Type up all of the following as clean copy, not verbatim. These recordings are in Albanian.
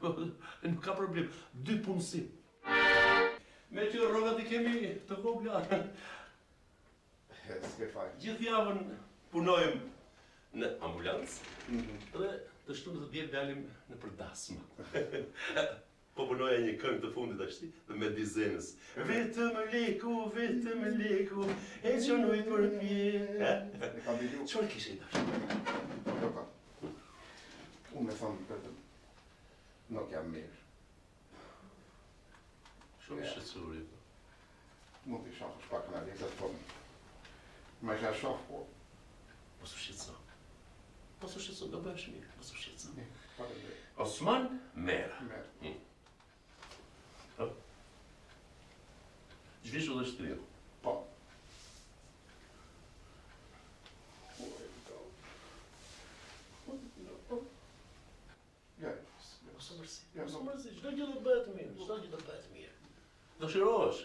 Nuk ka problem. 2 punësim. Me që rrogat I kemi të vogla. S'ke faj. Gjithë javën punojmë në ambulancë dhe të shtunë të djetë dalim në përdasma. Po punoja një këngë të fundit ashti dhe me dizenës. Vetëm leku, e që nëjë për pje. Qërë kishe I dashtë? Unë me thonë vetëm, nuk jam mirë. Shumë shqetsuri. Mund t'i shafësh pak analizat, po me ka shafë, po. Po su shqetso. Do bëhesh mirë, po su shqetso. Faleminderit. Osman Mera. Gjvishu dhe shtriu. Po. Mos mërzi, çdo gjë do bëhet mirë, Do shirohesh.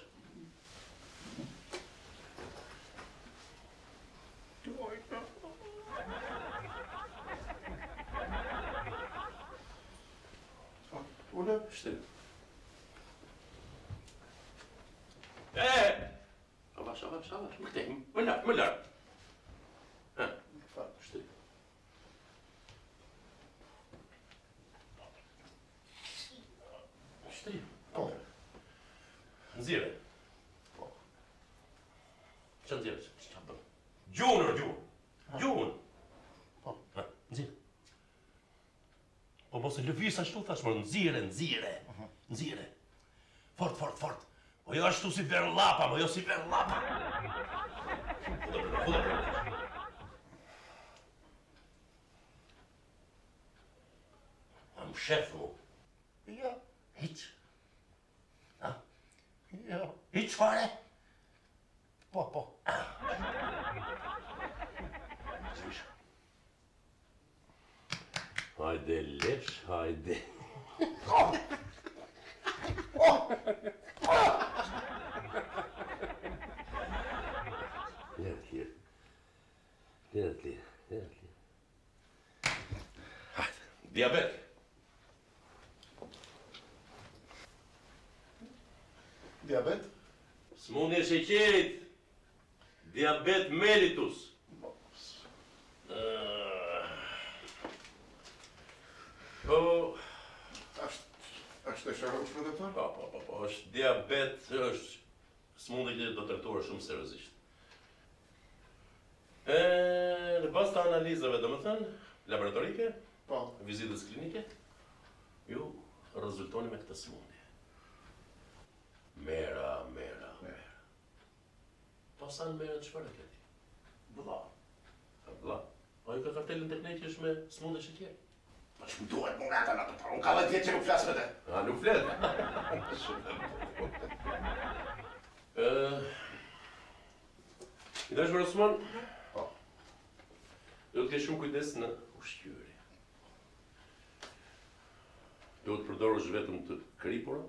Ule? Shtriu. Avash, më këtej, më lartë. Shtriu. Po. Nxirre. Po. Ç'a nxirre? Ç'a bën? Gjuhën. Po. Nxirre. Po mos e lëviz ashtu thash, më nxirre. Fort. Po jo ashtu si verllapa, Fuda për. Am shef mu. Ja. Hiç. Ja. Hiç fare. Po. Zvish. Hajde lesh, hajde. Lirë. Diabet. Diabet? Smundje e sheqerit. Diabet mellitus. Po, është e shëroshme dhe tërë? Po, është diabet, është smundje që do trajtohet shumë seriozisht. Në bazë të analizave, domethënë, laboratorike, po, vizitës klinike, ju rezultoni me këtë smundje. Mera. Pasan Mera çfarë ke ti? Vlla. Ai ka kartelin tek ne që është me smundje sheqeri. Po që më duhet më nga të natë, unë ka 10 vjetë që nuk flasë me te. Nuk flet. I dashur Osman, do të kesh shumë kujdes në ushqyerje. Do të përdorësh vetëm të kripura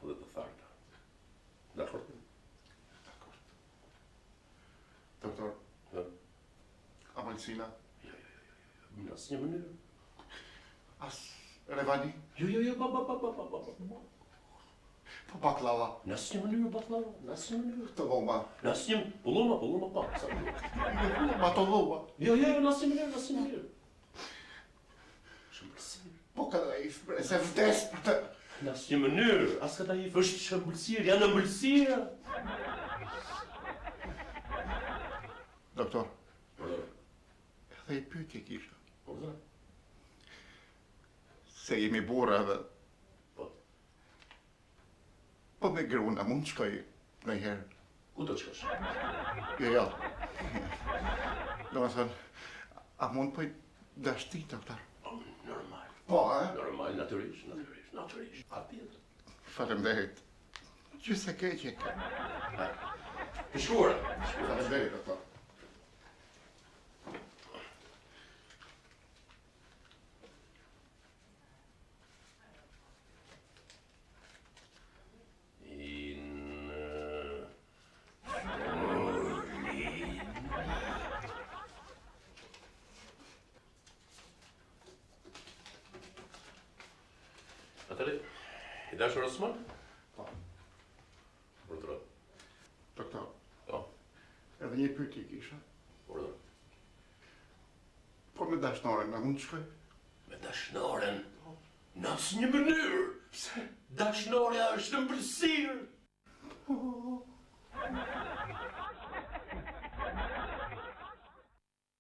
dhe të tharta. Dakor? Doktor, amalsina? Në asnjë mënyrë. As revani? Jo, ba. Po baklava? Në asnjë mënyrë baklava, në asnjë mënyrë. Të loma? Në asnjë pulluma pa. Ma të loma? Jo, në asnjë mënyrë. Shëmbëlsirë. Po kada I se vdes për të... Në asnjë mënyrë, as kada I është shëmbëlsirë, janë ëmbëlsira. Doktor, edhe I pyetje kisha. Se jemi burra dhe... Po me gruna, mund shkoj në herë. Ku do të shkosh? Jo. Do më thënë, a mund po I dashti, doktor? Normal. Po, Normal, natyrisht. A tjetër. Faleminderit. Gjysë e keqe. Të shkuara. Faleminderit, doktor. Atëre, I dashur Osman? Po. Urdhëro. Doktor, Po, edhe një pyetje kisha. urdhëro. Po me dashnoren, a mund të shkoj? Me dashnoren? Në asnjë mënyrë. Pse? Dashnorja është ëmbëlsirë.